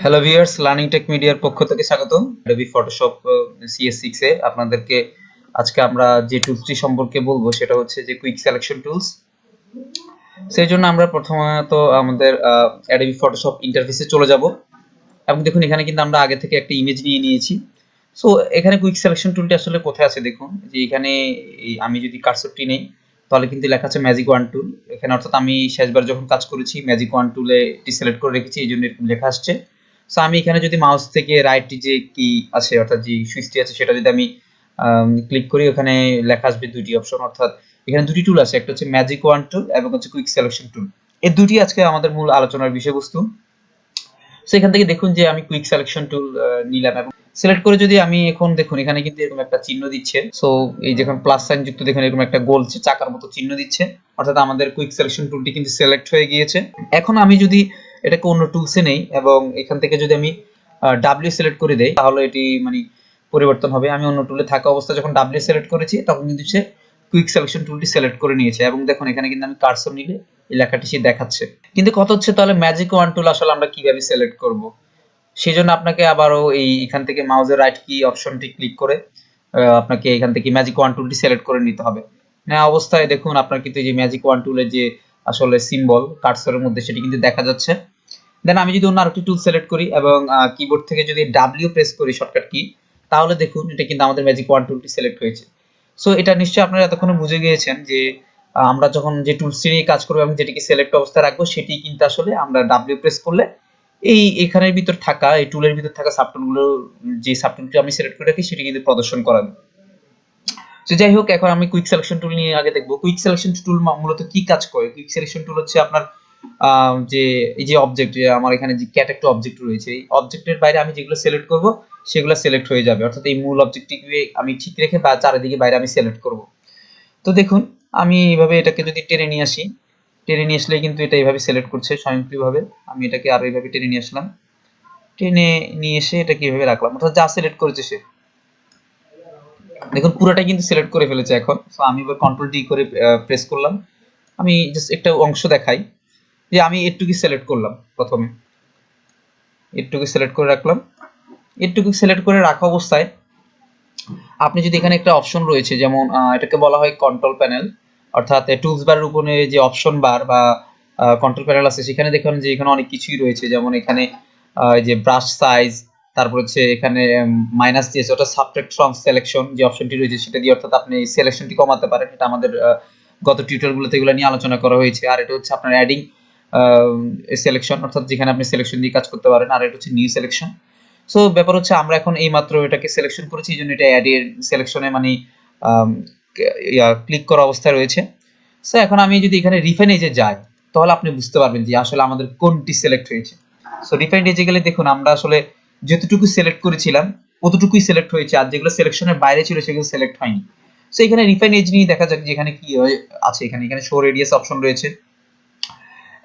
Hello viewers, learning take মিডিয়ার পক্ষ থেকে স্বাগতম। Adobe Photoshop CS6 এ আপনাদেরকে আজকে আমরা যে টুলসটি সম্পর্কে বলবো সেটা হচ্ছে যে কুইক সিলেকশন টুলস। সেই জন্য আমরা প্রথমত আমাদের Adobe Photoshop ইন্টারফেসে চলে যাব এবং দেখুন এখানে কিন্তু আমরা আগে থেকে একটা ইমেজ নিয়ে নিয়েছি। সো এখানে কুইক সিলেকশন টুলটি আসলে কোথায় আছে দেখুন, যে এখানে আমি যদি কার্সরটি নেই তাহলে কিন্তু লেখা আছে ম্যাজিক ওয়ান টুল। এখানে অর্থাৎ আমি শেষবার যখন কাজ করেছি ম্যাজিক ওয়ান টুলে সিলেক্ট করে রেখেছি, এই জন্য এরকম লেখা আসছে। সো আমি এখানে যদি মাউস থেকে রাইট যে কি আছে অর্থাৎ যে সুইচটি আছে সেটা যদি আমি ক্লিক করি, ওখানে লেখা আসবে দুটি অপশন, অর্থাৎ এখানে দুটি টুল আছে, একটা হচ্ছে ম্যাজিক ওয়ান টুল এবং হচ্ছে কুইক সিলেকশন টুল। এই দুটি আজকে আমাদের মূল আলোচনার বিষয়বস্তু। সো এখান থেকে দেখুন যে আমি কুইক সিলেকশন টুল নিলাম এবং সিলেক্ট করে যদি আমি এখন দেখুন এখানে কিন্তু এরকম একটা চিহ্ন দিচ্ছে। সো এই যখন প্লাস সাইন যুক্ত দেখুন এরকম একটা গোল চাকার মতো চিহ্ন দিচ্ছে, অর্থাৎ আমাদের কুইক সিলেকশন টুলটি কিন্তু সিলেক্ট হয়ে গিয়েছে। এখন আমি যদি এটাকে অন্য টুলসে নেই এবং এখান থেকে যদি আমি ডাব্লিউ সিলেক্ট করে দেই তাহলে এটি মানে পরিবর্তন হবে। আমি অন্য টুলে থাকা অবস্থায় যখন ডাব্লিউ সিলেক্ট করেছি তখন কিন্তু সে কুইক সিলেকশন টুলটি সিলেক্ট করে নিয়েছে এবং দেখুন এখানে কিন্তু আমি কার্সর নিলে এই লেখাটি সে দেখাচ্ছে। কিন্তু কথা হচ্ছে তাহলে ম্যাজিক ওয়ান টুল আসলে আমরা কিভাবে সিলেক্ট করব? সেজন্য আপনাকে আবারও এখান থেকে মাউসের রাইট কি অপশনটি ক্লিক করে আপনাকে এখান থেকে ম্যাজিক ওয়ান টুলটি সিলেক্ট করে নিতে হবে। নেওয়া অবস্থায় দেখুন আপনার কিন্তু এই যে ম্যাজিক ওয়ান টুলের যে আসলে সিম্বল কার্সরের মধ্যে সেটি কিন্তু দেখা যাচ্ছে। দেন আমি যদি অন্য আরেকটি টুল সিলেক্ট করি এবং কিবোর্ড থেকে যদি ডাব্লিউ প্রেস করি শর্টকাট কি, তাহলে দেখুন এটা কিন্তু আমাদের ম্যাজিক ওয়ান টুলটি সিলেক্ট হয়েছে। সো এটা নিশ্চয়ই আপনারা এতক্ষণে বুঝে গিয়েছেন যে আমরা যখন যে টুলসটি নিয়ে কাজ করব এবং যেটিকে সিলেক্ট অবস্থায় রাখবো সেটি কিন্তু আসলে আমরা ডাব্লিউ প্রেস করলে এখানের ভিতর থাকা এই টুলের ভিতর থাকা সাবটুলগুলো, যে সাবটুলটি আমি সিলেক্ট করে রাখি সেটি কিন্তু প্রদর্শন করাবে। তো যাই হোক, এখন আমি কুইক সিলেকশন টুল নিয়ে আগে দেখব। কুইক সিলেকশন টুল মূলত কি কাজ করে? কুইক সিলেকশন টুল হচ্ছে আপনার যে এই যে অবজেক্ট, যে আমার এখানে যে ক্যাট একটা অবজেক্ট রয়েছে, এই অবজেক্টের বাইরে আমি যেগুলো সিলেক্ট করব সেগুলো সিলেক্ট হয়ে যাবে, অর্থাৎ এই মূল অবজেক্টটিকে আমি ঠিক রেখে বা চারিদিকে বাইরে আমি সিলেক্ট করব। তো দেখুন আমি এইভাবে এটাকে যদি টেনে নিয়ে আসি, টেনে নিয়ে আসলে কিন্তু এটা এইভাবে সিলেক্ট করছে স্বয়ংক্রিয়ভাবে। আমি এটাকে আরো এইভাবে টেনে নিয়ে আসলাম, টেনে নিয়ে এসে এটা কিভাবে রাখলাম, অর্থাৎ যা সিলেক্ট করেছে সে দেখুন পুরোটা কিন্তু সিলেক্ট করে ফেলেছে এখন। সো আমি এবার কন্ট্রোল ডি করে প্রেস করলাম। আমি জাস্ট একটা অংশ দেখাই যে আমি এটুকু সিলেক্ট করলাম, প্রথমে এটুকু সিলেক্ট করে রাখলাম। এটুকু সিলেক্ট করে রাখা অবস্থায় আপনি যদি এখানে একটা অপশন রয়েছে, যেমন এটাকে বলা হয় কন্ট্রোল প্যানেল, অর্থাৎ টুলস বারের উপরে যে অপশন বার বা কন্ট্রোল প্যানেল আছে সেখানে দেখুন যে এখানে অনেক কিছুই রয়েছে, যেমন এখানে যে ব্রাশ সাইজ, তারপর হচ্ছে এখানে মাইনাস দিয়েছে ওটা সাবট্রাক্ট ফ্রম সিলেকশন যে অপশনটি রয়েছে সেটা দিয়ে, অর্থাৎ আপনি সিলেকশনটি কমাতে পারেন। এটা আমাদের গত টিউটোরিয়ালগুলোতে এগুলো নিয়ে আলোচনা করা হয়েছে। আর এটা হচ্ছে আপনার অ্যাডিং সিলেকশন, অর্থাৎ যেখানে আপনি সিলেকশন দিয়ে কাজ করতে পারেন। আর এটা হচ্ছে নিউ সিলেকশন। সো ব্যাপার হচ্ছে আমরা এখন এই মাত্র এটাকে সিলেকশন করেছি, এই জন্য এটা অ্যাড এর সিলেকশনে মানে ক্লিক করা অবস্থায় রয়েছে। সো এখন আমি যদি এখানে রিফাইন এজে যাই তাহলে আপনি বুঝতে পারবেন যে আসলে আমাদের কোনটি সিলেক্ট হয়েছে। সো রিফাইন এজে গেলে দেখুন আমরা আসলে যতটুকু সিলেক্ট করেছিলাম অতটুকুই সিলেক্ট হয়েছে, আর যেগুলো সিলেকশনের বাইরে ছিল সেগুলো সিলেক্ট হয়নি। সো এখানে রিফাইন এজ নিয়ে দেখা যাক যে এখানে কি আছে। এখানে শো রেডিয়াস অপশন রয়েছে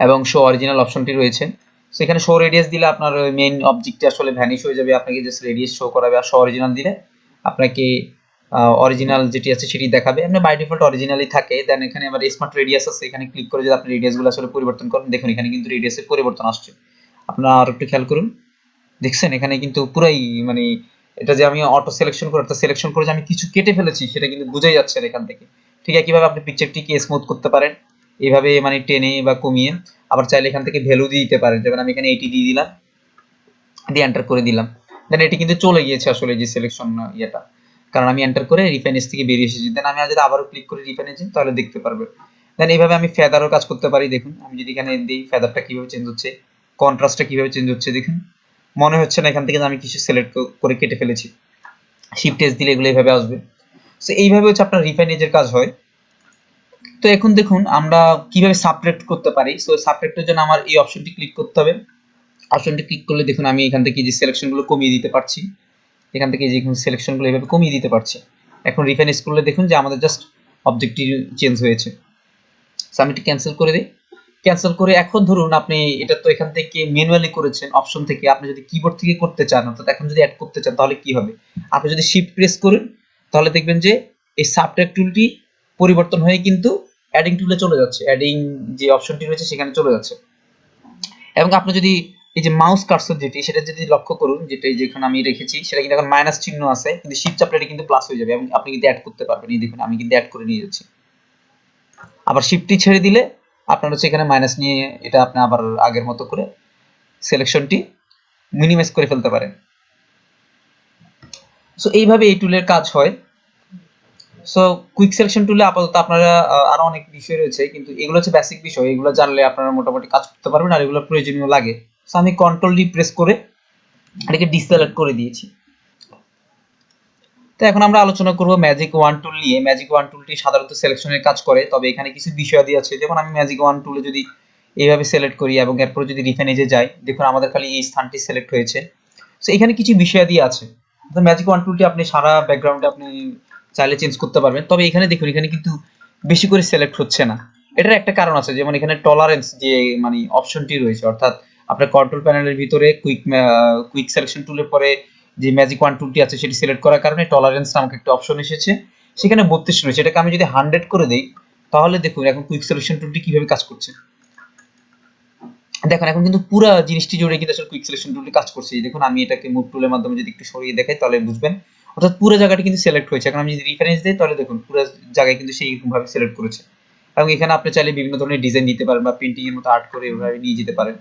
এবং শো অরিজিনাল অপশনটি রয়েছে। সো এখানে শো রেডিয়াস দিলে আপনার মেইন অবজেক্টটি আসলে ভ্যানিশ হয়ে যাবে, আপনাকে জাস্ট রেডিয়াস শো করাবে। আর শো অরিজিনাল দিলে আপনাকে অরিজিনাল যেটি আছে সেটি দেখাবে। আপনি বাই ডিফল্ট অরিজিনালই থাকে। দেন এখানে আবার স্মার্ট রেডিয়াস আছে, এখানে ক্লিক করে যদি আপনি রেডিয়াসগুলো আসলে পরিবর্তন করেন, দেখুন এখানে কিন্তু রেডিয়াসের পরিবর্তন আসছে। আপনারা আর একটু খেয়াল করুন, দেখছেন এখানে কিন্তু পুরাই মানে এটা যে আমি অটো সিলেকশন করে অর্থাৎ সিলেকশন করে যে আমি কিছু কেটে ফেলেছি সেটা কিন্তু বোঝাই যাচ্ছে না এখান থেকে। ঠিক একইভাবে আপনি পিকচারটিকে স্মুথ করতে পারেন এইভাবে, মানে টেনে বা কমিয়ে। আবার চাইলে এখান থেকে ভ্যালু দিয়ে দিতে পারেন, যেমন আমি এখানে 80 দিয়ে দিলাম, দিয়ে এন্টার করে দিলাম। দেন এটি কিন্তু চলে গিয়েছে আসলে যে সিলেকশন ইয়েটা, কারণ আমি এন্টার করে রিফাইনেজ থেকে বেরিয়ে এসেছি। দেন আমি যদি আবারও ক্লিক করি রিফাইনেজে তাহলে দেখতে পারবে। দেন এইভাবে আমি ফেদারও কাজ করতে পারি। দেখুন আমি যদি এখানে দিই ফেদারটা কিভাবে চেঞ্জ হচ্ছে, কন্ট্রাস্টটা কিভাবে চেঞ্জ হচ্ছে দেখুন। মনে হচ্ছে না এখান থেকে আমি কিছু সিলেক্ট করে কেটে ফেলেছি। শিফট এস দিলে এগুলো এইভাবে আসবে। সো এইভাবে হচ্ছে আপনার রিফাইনেজের কাজ হয়। তো এখন দেখুন আমরা কিভাবে সাবট্রাক্ট করতে পারি। সো সাবট্রাক্টের জন্য আমার এই অপশনটি ক্লিক করতে হবে। অপশনটি ক্লিক করলে দেখুন আমি এখান থেকে যে সিলেকশনগুলো কমিয়ে দিতে পারছি, এখান থেকে যে সিলেকশনগুলো এইভাবে কমিয়ে দিতে পারছি। এখন রিফাইনেজ করলে দেখুন যে আমাদের জাস্ট অবজেক্টটি চেঞ্জ হয়েছে। সো আমি এটি ক্যান্সেল করে দিই। ক্যান্সেল করে এখন ধরুন আপনি এটা তো এখান থেকে ম্যানুয়ালি করেছেন অপশন থেকে, আপনি যদি কিবোর্ড থেকে করতে চান অর্থাৎ এখন যদি অ্যাড করতে চান তাহলে কি হবে? আপনি যদি শিফট প্রেস করেন তাহলে দেখবেন যে এই সাবট্রাক্ট টুলটি পরিবর্তন হয়ে কিন্তু অ্যাডিং টুলে চলে যাচ্ছে, অ্যাডিং যে অপশনটি রয়েছে সেখানে চলে যাচ্ছে। এবং আপনি যদি এই যে মাউস কার্সর যেটি সেটা যদি লক্ষ্য করুন, যেটা এই যেখানে আমি রেখেছি সেটা কিন্তু এখন মাইনাস চিহ্ন আছে, কিন্তু শিফট চাপলে এটা কিন্তু প্লাস হয়ে যাবে এবং আপনি কিন্তু অ্যাড করতে পারবেন। এই দেখুন আমি কিন্তু অ্যাড করে নিয়ে যাচ্ছি। আবার শিফটটি ছেড়ে দিলে আপনার হচ্ছে এখানে মাইনাস নিয়ে এটা আপনি আবার আগের মতো করে সিলেকশনটি মিনিমাইজ করে ফেলতে পারেন। সো এইভাবে এই টুলের কাজ হয়। সো কুইক সিলেকশন টুলে আপাতত আপনারা আরো অনেক বিষয় রয়েছে, কিন্তু এগুলো হচ্ছে বেসিক বিষয়, এগুলো জানলে আপনারা মোটামুটি কাজ করতে পারবেন আর এগুলো প্রয়োজনীয় লাগে। সো আমি কন্ট্রোল ডি প্রেস করে এটাকে ডিসেলেক্ট করে দিয়েছি। তো এখন আমরা আলোচনা করব ম্যাজিক ওয়ান টুল নিয়ে। ম্যাজিক ওয়ান টুলটি সাধারণত সিলেকশনের কাজ করে, তবে এখানে কিছু বিষয়াদি আছে। যেমন আমি ম্যাজিক ওয়ান টুলে যদি এইভাবে সিলেক্ট করি এবং এরপর যদি রিফাইন এজে যাই, দেখুন আমাদের খালি এই স্থানটি সিলেক্ট হয়েছে। সো এখানে কিছু বিষয়াদি আছে। তো ম্যাজিক ওয়ান টুলটি আপনি সারা ব্যাকগ্রাউন্ডে আপনি চাইলে চেঞ্জ করতে পারবেন, তবে এখানে দেখুন এখানে কিন্তু বেশি করে সিলেক্ট হচ্ছে না। এটার একটা কারণ আছে, যেমন এখানে টলারেন্স যে মানে অপশনটি রয়েছে, অর্থাৎ আপনার কন্ট্রোল প্যানেলের ভিতরে কুইক সিলেকশন টুলের পরে যে ম্যাজিক ওয়ান টুলটি আছে সেটি সিলেক্ট করার কারণে টলারেন্স নামক একটা অপশন এসেছে, সেখানে 32 রয়েছে। এটাকে আমি যদি 100 করে দেই তাহলে দেখুন এখন কুইক সিলেকশন টুলটি কিভাবে কাজ করছে। দেখুন এখন কিন্তু পুরো জিনিসটি জুড়ে কিন্তু আসলে কুইক সিলেকশন টুলটি কাজ করছে। দেখুন আমি এটাকে মুভ টুলের মাধ্যমে যদি একটু সরিয়ে দেখাই তাহলে বুঝবেন, অর্থাৎ পুরো জায়গাটি কিন্তু সিলেক্ট হয়েছে। এখন আমি যদি রেফারেন্স দেই তাহলে দেখুন পুরো জায়গায় কিন্তু সেই রকম ভাবে সিলেক্ট করেছে। এবং এখানে আপনি চাইলে বিভিন্ন ধরনের ডিজাইন দিতে পারেন বা প্রিন্টিং এর মতো আর্ট করে এভাবে নিয়ে যেতে পারেন।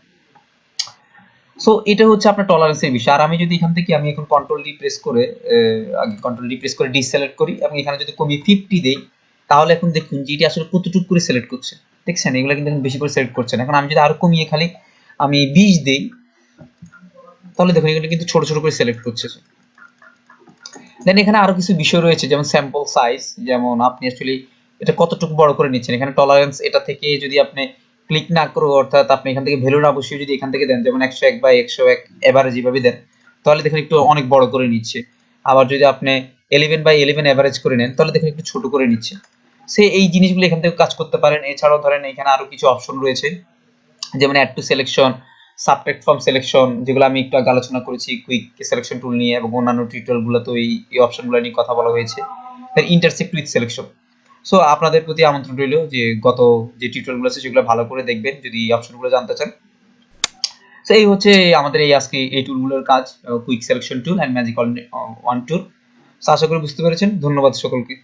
সো এটা হচ্ছে আপনার টলারেন্সের বিষয়। আর আমি যদি এখান থেকে আমি এখন কন্ট্রোল ডি প্রেস করে আগে কন্ট্রোল ডি প্রেস করে ডিসিলেক্ট করি এবং এখানে যদি কমিয়ে 50 দেই তাহলে এখন দেখুন যে এটি আসলে কতটুকু করে সিলেক্ট করছে। দেখছেন এগুলো কিন্তু এখন বেশি করে সিলেক্ট করছে না। এখন আমি যদি আরো কমিয়ে খালি আমি 20 দেই তাহলে দেখুন এগুলো কিন্তু ছোট ছোট করে সিলেক্ট করছে। দেন এখানে আরো কিছু বিষয় রয়েছে, যেমন স্যাম্পল সাইজ, যেমন আপনি অ্যাকচুয়ালি এটা কতটুকু বড় করে নিচ্ছেন। এখানে টলারেন্স এটা থেকে যদি আপনি ক্লিক না করো, অর্থাৎ আপনি এখান থেকে ভ্যালু না বসিয়ে যদি এখান থেকে দেন, যেমন 101 বাই 101 এভারেজ যেভাবে দেন, তাহলে দেখুন একটু অনেক বড় করে নিচ্ছে। আবার যদি আপনি 11 বাই 11 এভারেজ করে নেন তাহলে দেখুন একটু ছোট করে নিচ্ছে। সে এই জিনিসগুলো এখান থেকে কাজ করতে পারেন। এছাড়াও ধরেন এখানে আরো কিছু অপশন রয়েছে, যেমন add to selection, subtract from selection, যেগুলো আমি একটু আগে আলোচনা করেছি কুইক সিলেকশন টুল নিয়ে, এবং অন্যান্য টিউটোরিয়ালগুলোতে এই অপশনগুলো নিয়ে কথা বলা হয়েছে। দেন ইন্টারসেক্ট উইথ সিলেকশন। সো আপনাদের প্রতি আমন্ত্রণ রইল যে গত যে টিউটোরিয়ালগুলো আছে সেগুলো ভালো করে দেখবেন যদি এই অপশনগুলো জানতে চান। সো এই হচ্ছে আমাদের এই আজকে এই টুলগুলোর কাজ, quick selection tool and magic wand tool. So আশা করি বুঝতে পেরেছেন। ধন্যবাদ সকলকে।